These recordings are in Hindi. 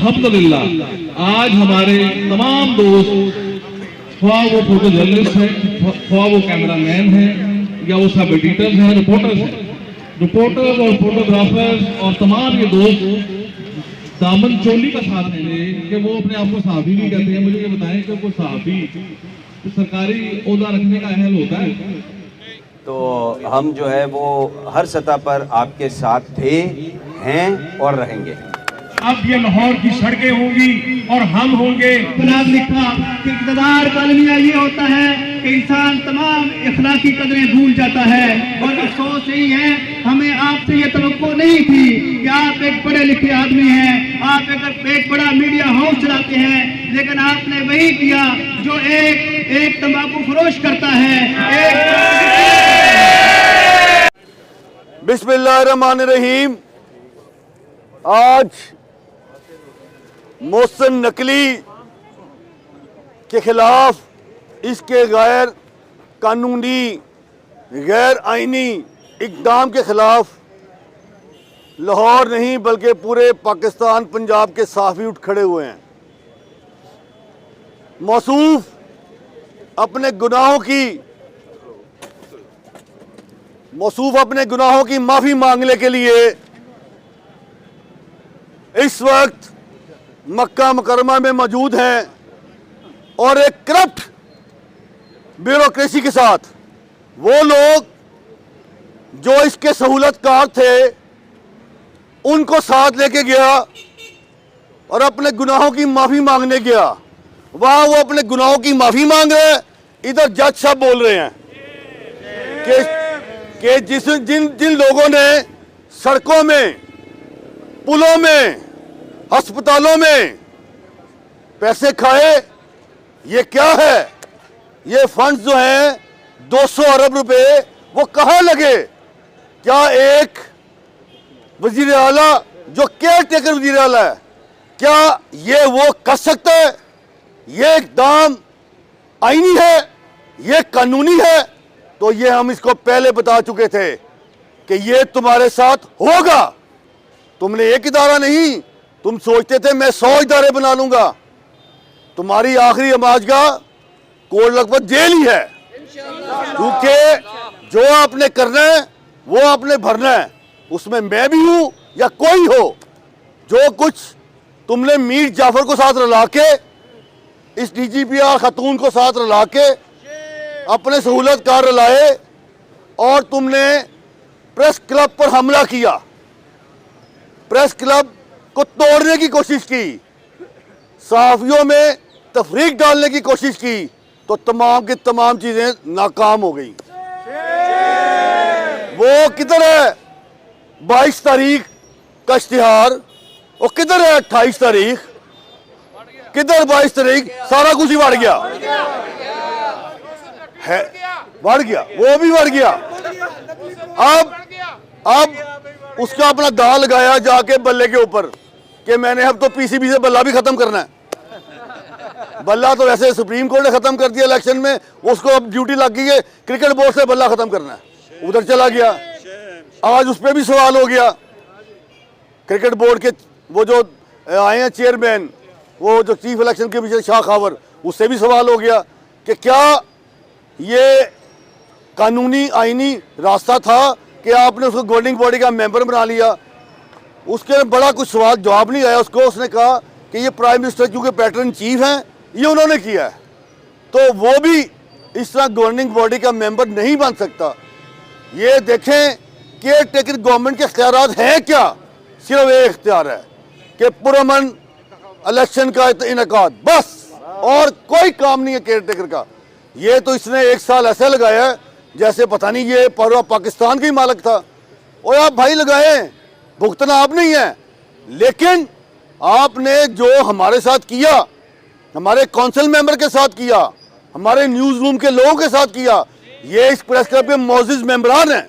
अल्हम्दुलिल्लाह आज हमारे तमाम दोस्त, ख्वाह वो फोटो जर्नलिस्ट हैं, ख्वाह वो कैमरामैन हैं या वो सब एडिटर्स हैं, रिपोर्टर्स और फोटोग्राफर्स और तमाम ये दोस्त दामन चोली का साथ देंगे कि वो अपने आप को सहाफ़ी भी कहते हैं। मुझे ये बताएं कि वो सहाफ़ी तो सरकारी ओहदा रखने का अहल होता है? तो हम जो है वो हर सतह पर आपके साथ थे, हैं और रहेंगे। अब ये लाहौर की सड़कें होंगी और हम होंगे। जनाब लिखा कि इक़्तिदार का अलमिया ये होता है कि इंसान तमाम इखलाकी कदरें भूल जाता है। और अफसोस यही है, हमें आपसे ये तवक्को नहीं थी कि आप एक पढ़े लिखे आदमी हैं, आप एक बड़ा मीडिया हाउस चलाते हैं, लेकिन आपने वही किया जो एक तंबाकू फरोश करता है। बिस्मिल्लाहिर्रहमानिर्रहीम। आज मोहसिन नकवी के खिलाफ, इसके गैर कानूनी गैर आइनी इक़दाम के खिलाफ लाहौर नहीं बल्कि पूरे पाकिस्तान पंजाब के सहाफ़ी उठ खड़े हुए हैं। मौसूफ अपने गुनाहों की माफ़ी मांगने के लिए इस वक्त मक्का मुकरमा में मौजूद हैं और एक करप्ट ब्यूरोक्रेसी के साथ वो लोग जो इसके सहूलतकार थे उनको साथ लेके गया और अपने गुनाहों की माफ़ी मांगने गया। वहाँ वो अपने गुनाहों की माफ़ी मांग रहे हैं, इधर जज साहब बोल रहे हैं कि जिन लोगों ने सड़कों में, पुलों में, अस्पतालों में पैसे खाए, ये क्या है? ये फंड्स जो हैं 200 अरब रुपए वो कहाँ लगे? क्या एक वजीर आला जो केयर टेकर वजीर आला है, क्या ये वो कर सकता है? ये इक़दाम आईनी है, ये कानूनी है। तो ये हम इसको पहले बता चुके थे कि ये तुम्हारे साथ होगा। तुमने एक इदारा नहीं, तुम सोचते थे मैं 100 इदारे बना लूंगा। तुम्हारी आखिरी अमाजगा कोर्ट लगभग जेल ही है, क्योंकि जो आपने करना है वो आपने भरना है। उसमें मैं भी हूं या कोई हो। जो कुछ तुमने मीर जाफर को साथ रला के, इस डीजीपीआर खातून को साथ रला के अपने सहूलतकार रलाए और तुमने प्रेस क्लब पर हमला किया, प्रेस क्लब को तोड़ने की कोशिश की, सहाफ़ियों में तफरीक डालने की कोशिश की, तो तमाम की तमाम चीज़ें नाकाम हो गई। वो किधर है 22 तारीख का इश्तिहार? वो किधर है 28 तारीख? किधर 22 तारीख? सारा कुछ ही बढ़ गया है, बढ़ गया, वो भी बढ़ गया। अब उसका अपना दाव लगाया जाके बल्ले के ऊपर कि मैंने अब तो पीसीबी से बल्ला भी खत्म करना है। बल्ला तो वैसे सुप्रीम कोर्ट ने खत्म कर दिया इलेक्शन में, उसको अब ड्यूटी लग गई है क्रिकेट बोर्ड से बल्ला खत्म करना है। उधर चला गया, आज उस पर भी सवाल हो गया। क्रिकेट बोर्ड के वो जो आए हैं चेयरमैन, वो जो chief election commissioner Shah Khawar, उससे भी सवाल हो गया कि क्या ये कानूनी आईनी रास्ता था कि आपने उसको गवर्निंग बॉडी का मेंबर बना लिया। उसके बड़ा कुछ सवाल जवाब नहीं आया उसको। उसने कहा कि ये प्राइम मिनिस्टर क्योंकि पैटर्न चीफ हैं, ये उन्होंने किया है, तो वो भी इस तरह गवर्निंग बॉडी का मेंबर नहीं बन सकता। ये देखें केयर टेकर गवर्नमेंट के इख्तियारात हैं क्या? सिर्फ एक इख्तियार है कि पुरअमन इलेक्शन का इनेकाद, बस, और कोई काम नहीं है केयर टेकर का। ये तो इसने 1 साल ऐसे लगाया है जैसे पता नहीं ये पूरा पाकिस्तान का ही मालिक था। और आप भाई लगाए, भुगतना आप नहीं है, लेकिन आपने जो हमारे साथ किया, हमारे काउंसिल मेंबर के साथ किया, हमारे न्यूज़ रूम के लोगों के साथ किया, ये इस प्रेस क्लब के मोअज़्ज़िज़ मेंबरान हैं,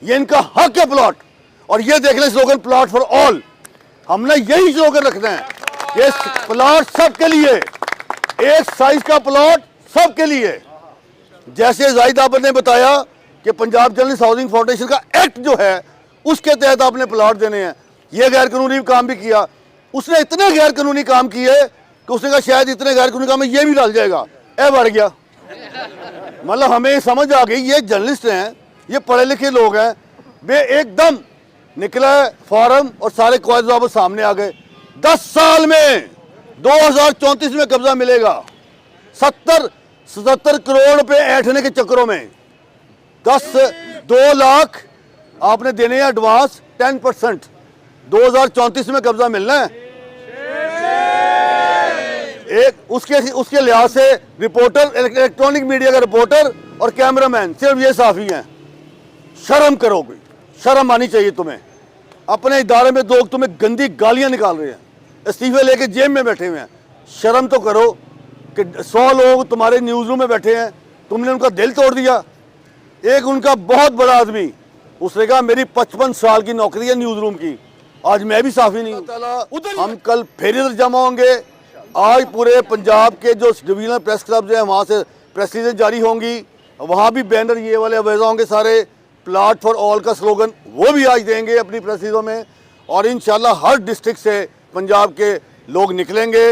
ये इनका हक है प्लॉट। और ये देख लें स्लोगन प्लॉट फॉर ऑल, हमने यही स्लोगन रखना है कि प्लॉट सबके लिए, एक साइज का प्लॉट सबके लिए। जैसे जाहिद आबद ने बताया कि पंजाब जर्नलिस्ट हाउसिंग फाउंडेशन का एक्ट जो है उसके तहत आपने प्लॉट देने हैं, ये गैर कानूनी काम भी किया। उसने इतने गैर कानूनी काम किए कि उसने कहा शायद इतने गैर कानूनी काम में ये भी डाल जाएगा, बढ़ गया। मतलब हमें समझ आ गई ये जर्नलिस्ट हैं, ये पढ़े लिखे लोग हैं, वे एकदम निकला फॉरम और सारे कागजात सामने आ गए। 10 साल में 2034 में कब्जा मिलेगा। 77 करोड़ रुपए ऐंठने के चक्करों में 2 लाख आपने देने हैं एडवांस 10%। 2034 में कब्जा मिलना है। एक उसके लिहाज से रिपोर्टर, इलेक्ट्रॉनिक मीडिया का रिपोर्टर और कैमरामैन सिर्फ ये साफी हैं। शर्म करो, कोई शर्म आनी चाहिए तुम्हें। अपने इदारे में लोग तुम्हें गंदी गालियां निकाल रहे हैं, इस्तीफे लेके जेब में बैठे हुए हैं। शर्म तो करो कि 100 लोग तुम्हारे न्यूज़ रूम में बैठे हैं, तुमने उनका दिल तोड़ दिया। एक उनका बहुत बड़ा आदमी, उसने कहा मेरी 55 साल की नौकरी है न्यूज़ रूम की, आज मैं भी साफी नहीं हूँ। हम कल फिर इधर जमा होंगे। आज पूरे पंजाब के जो डिवीजनल प्रेस क्लब हैं वहाँ से प्रेस रिलीजें जारी होंगी, वहाँ भी बैनर ये वाले अवेजा होंगे सारे। प्लाट फॉर ऑल का स्लोगन वो भी आज देंगे अपनी प्रेस रिलीजों में। और इंशाल्लाह हर डिस्ट्रिक्ट से पंजाब के लोग निकलेंगे।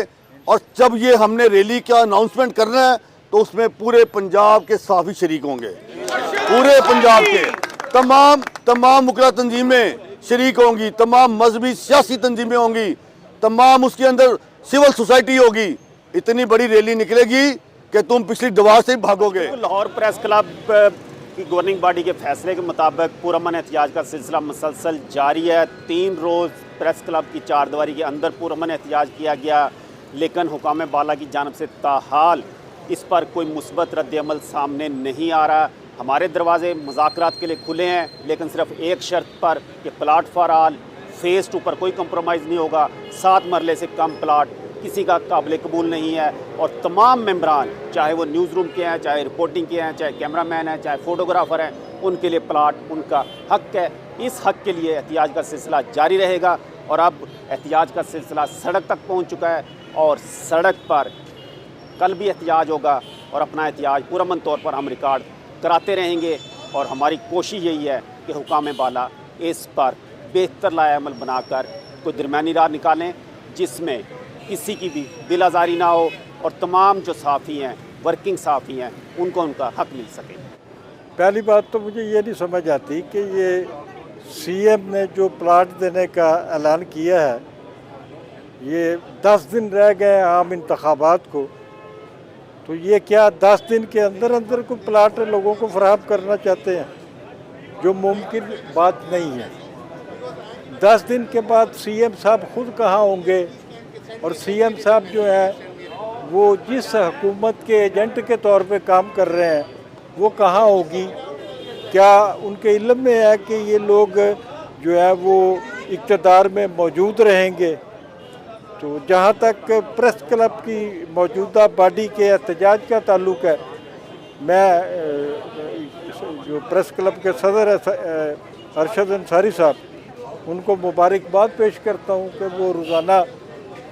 और जब ये हमने रैली का अनाउंसमेंट करना है तो उसमें पूरे पंजाब के साफी शरीक होंगे। पूरे पंजाब के तमाम मुकर्रर तंजीमें शरीक होंगी, तमाम मजहबी सियासी तंजीमें होंगी, तमाम उसके अंदर सिविल सोसाइटी होगी। इतनी बड़ी रैली निकलेगी कि तुम पिछली दीवार से ही भागोगे। लाहौर प्रेस क्लब की गवर्निंग बॉडी के फैसले के मुताबिक पुरअमन एहतिजाज का सिलसिला मुसलसल जारी है। 3 रोज़ प्रेस क्लब की चारदीवारी के अंदर पुरअमन एहतिजाज किया गया, लेकिन हुकाम बाला की जानब से ताहाल इस पर कोई मुस्बत रद्द-ए-अमल सामने नहीं आ रहा। हमारे दरवाजे मुज़ाकरात के लिए खुले हैं, लेकिन सिर्फ एक शर्त पर कि प्लाट फॉर ऑल फेज़ 2 पर कोई कंप्रोमाइज़ नहीं होगा। 7 मरले से कम प्लाट किसी का काबिल कबूल नहीं है। और तमाम मेंबरान, चाहे वो न्यूज़ रूम के हैं, चाहे रिपोर्टिंग के हैं, चाहे कैमरामैन हैं, चाहे फ़ोटोग्राफ़र हैं, उनके लिए प्लाट उनका हक़ है। इस हक़ के लिए एहतिजाज का सिलसिला जारी रहेगा। और अब एहतिजाज का सिलसिला सड़क तक पहुँच चुका है और सड़क पर कल भी एहतिजाज होगा और अपना एहतिजाज पुरअमन तौर पर हम रिकॉर्ड कराते रहेंगे। और हमारी कोशिश यही है कि हुकाम बाला इस पर बेहतर लाएअमल बनाकर कोई दरमियानी राह निकालें जिसमें किसी की भी दिल आज़ारी ना हो और तमाम जो साफ़ी हैं, वर्किंग साफ़ी हैं, उनको उनका हक़ मिल सके। पहली बात तो मुझे ये नहीं समझ आती कि ये सीएम ने जो प्लाट देने का ऐलान किया है, ये 10 दिन रह गए आम इंतखाबात को, तो ये क्या 10 दिन के अंदर अंदर को प्लाट लोगों को फराहम करना चाहते हैं, जो मुमकिन बात नहीं है। 10 दिन के बाद सीएम साहब खुद कहाँ होंगे और सीएम साहब जो है वो जिस हुकूमत के एजेंट के तौर पे काम कर रहे हैं वो कहाँ होगी? क्या उनके इल्म में है कि ये लोग जो है वो इक़्तिदार में मौजूद रहेंगे? तो जहाँ तक प्रेस क्लब की मौजूदा बॉडी के एहतजाज का ताल्लुक़ है, मैं जो प्रेस क्लब के सदर अरशद अंसारी साहब, उनको मुबारकबाद पेश करता हूँ कि वो रोज़ाना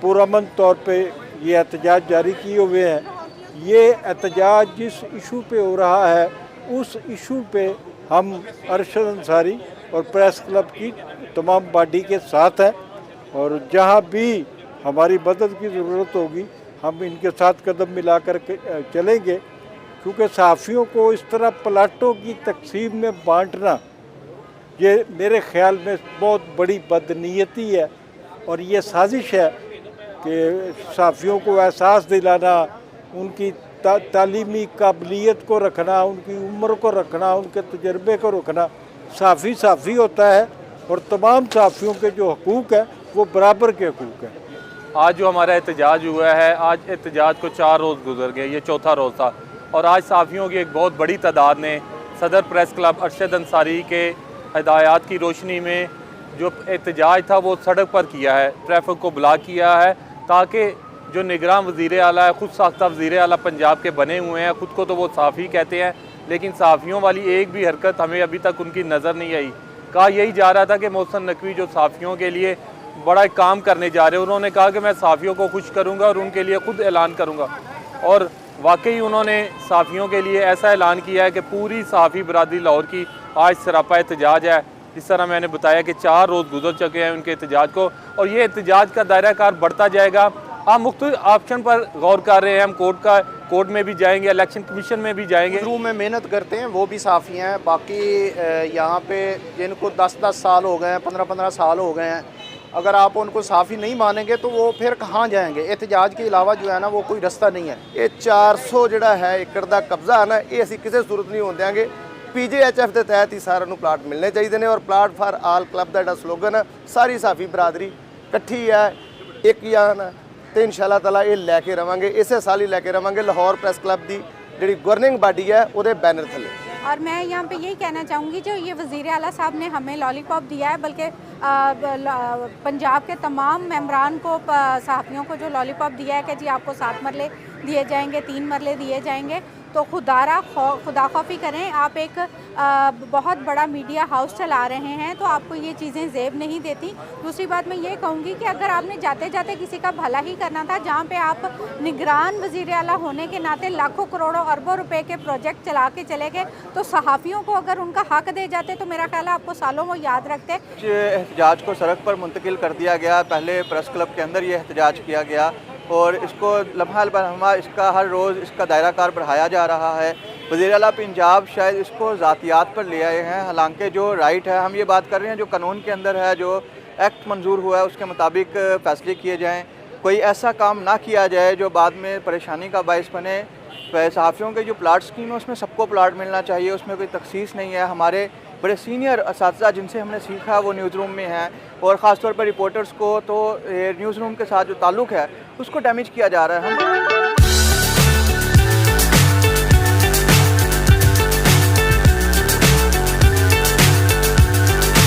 पुरअमन तौर पे ये एहतजाज जारी किए हुए हैं। ये एहतजाज जिस इशू पे हो रहा है उस इशू पे हम अरशद अंसारी और प्रेस क्लब की तमाम बॉडी के साथ हैं और जहाँ भी हमारी मदद की ज़रूरत होगी हम इनके साथ कदम मिलाकर चलेंगे। क्योंकि सहाफ़ियों को इस तरह प्लाटों की तकसीम में बांटना, ये मेरे ख्याल में बहुत बड़ी बदनीयती है और ये साजिश है कि सहाफ़ियों को एहसास दिलाना, उनकी तालीमी काबिलियत को रखना, उनकी उम्र को रखना, उनके तजर्बे को रखना। सहाफ़ी होता है और तमाम सहाफ़ियों के जो हकूक़ हैं वो बराबर के हकूक़ हैं। आज जो हमारा एहतजाज हुआ है, आज एहतजाज को 4 रोज़ गुजर गए, ये चौथा रोज़ था और आज सहाफ़ियों की एक बहुत बड़ी तादाद ने सदर प्रेस क्लब अरशद अंसारी के हिदायत की रोशनी में जो एहतजाज था वो सड़क पर किया है, ट्रैफिक को ब्लॉक किया है, ताकि जो निगरान वज़ीर आला है, ख़ुद साख्ता वज़ीर आला पंजाब के बने हुए हैं, ख़ुद को तो वो सहाफ़ी कहते हैं, लेकिन सहाफ़ियों वाली एक भी हरकत हमें अभी तक उनकी नज़र नहीं आई। कहा यही जा रहा था कि मोहसिन नकवी जो सहाफ़ियों के लिए बड़ा एक काम करने जा रहे हैं, उन्होंने कहा कि मैं सहाफ़ियों को खुश करूँगा और उनके लिए ख़ुद ऐलान करूँगा। और वाकई उन्होंने सहाफ़ियों के लिए ऐसा ऐलान किया है कि पूरी सहाफ़ी बरादरी लाहौर की आज सरापा एहतजाज है जिस तरह मैंने बताया कि 4 रोज़ गुजर चुके हैं उनके एहतजाज को, और ये एहतजाज का दायरा कार बढ़ता जाएगा। हम मुख्तलिफ ऑप्शन पर गौर कर रहे हैं। हम कोर्ट में भी जाएंगे, इलेक्शन कमीशन में भी जाएंगे। शुरू में मेहनत करते हैं वो भी साफ़ी हैं, बाकी यहाँ पे जिनको 10-10 साल हो गए हैं, 15-15 साल हो गए हैं, अगर आप उनको साफ़ी नहीं मानेंगे तो वो फिर कहाँ जाएंगे। एहतजाज के अलावा जो है ना वो कोई रास्ता नहीं है। ये 400 ਜਿਹੜਾ ਹੈ ਏਕੜ ਦਾ ਕਬਜ਼ਾ ਹੈ ਨਾ, ਇਹ ਅਸੀਂ ਕਿਸੇ ਸੂਰਤ ਨਹੀਂ ਹੋਣ ਦਿਆਂਗੇ। PJHF ਦੇ ਤਹਿਤ ਹੀ ਸਾਰਿਆਂ ਨੂੰ ਪਲਾਟ ਮਿਲਣੇ ਚਾਹੀਦੇ ਨੇ, ਔਰ ਪਲਾਟ ਫਾਰ ਆਲ ਕਲੱਬ ਦਾ ਜਿਹੜਾ ਸਲੋਗਨ ਹੈ, ਸਾਰੀ ਸਾਫੀ ਬਰਾਦਰੀ ਇਕੱਠੀ ਹੈ, ਇੱਕ ਜਾਨ ਹੈ, ਤੇ ਇਨਸ਼ਾਅੱਲਾ ਤਾਲਾ ਇਹ ਲੈ ਕੇ ਰਵਾਂਗੇ, ਇਸੇ ਸਾਲ ਹੀ ਲੈ ਕੇ ਰਵਾਂਗੇ ਲਾਹੌਰ ਪ੍ਰੈਸ ਕਲੱਬ ਦੀ ਜਿਹੜੀ ਗਵਰਨਿੰਗ ਬਾਡੀ ਹੈ ਉਹਦੇ बैनर थले। और मैं यहाँ पे यही कहना चाहूँगी, जो ये वज़ीर आला साहब ने हमें लॉलीपॉप दिया है, बल्कि पंजाब के तमाम मेंबरान को, सहाफ़ियों को जो लॉलीपॉप दिया है कि जी आपको 7 मरले दिए जाएंगे, 3 मरले दिए जाएंगे, तो खुदा खौफी करें। आप एक बहुत बड़ा मीडिया हाउस चला रहे हैं, तो आपको ये चीज़ें ज़ेब नहीं देती। दूसरी बात मैं ये कहूँगी कि अगर आपने जाते जाते किसी का भला ही करना था, जहाँ पे आप निगरान वज़ीर आला होने के नाते लाखों करोड़ों अरबों रुपए के प्रोजेक्ट चला के चले गए, तो सहाफ़ियों को अगर उनका हक दे जाते तो मेरा ख्याल है आपको सालों वो याद रखते। एहतजाज को सड़क पर मुंतकिल कर दिया गया। पहले प्रेस क्लब के अंदर ये एहतजाज किया गया और इसको लम्हा लम्हा इसका हर रोज़ इसका दायरा कार बढ़ाया जा रहा है। वज़ीर आला पंजाब शायद इसको ज़ातियात पर ले आए हैं, हालांकि जो राइट है, हम ये बात कर रहे हैं जो कानून के अंदर है, जो एक्ट मंजूर हुआ है उसके मुताबिक फ़ैसले किए जाएँ। कोई ऐसा काम ना किया जाए जो बाद में परेशानी का बायस बने। सहाफ़ियों के जो प्लाट स्कीम है उसमें सबको प्लाट मिलना चाहिए, उसमें कोई तखसीस नहीं है। हमारे बड़े सीनियर असातिज़ा जिनसे हमने सीखा वो न्यूज़ रूम में हैं, और ख़ास तौर पर रिपोर्टर्स को तो न्यूज़ रूम के साथ जो ताल्लुक़ है उसको डैमेज किया जा रहा है। हम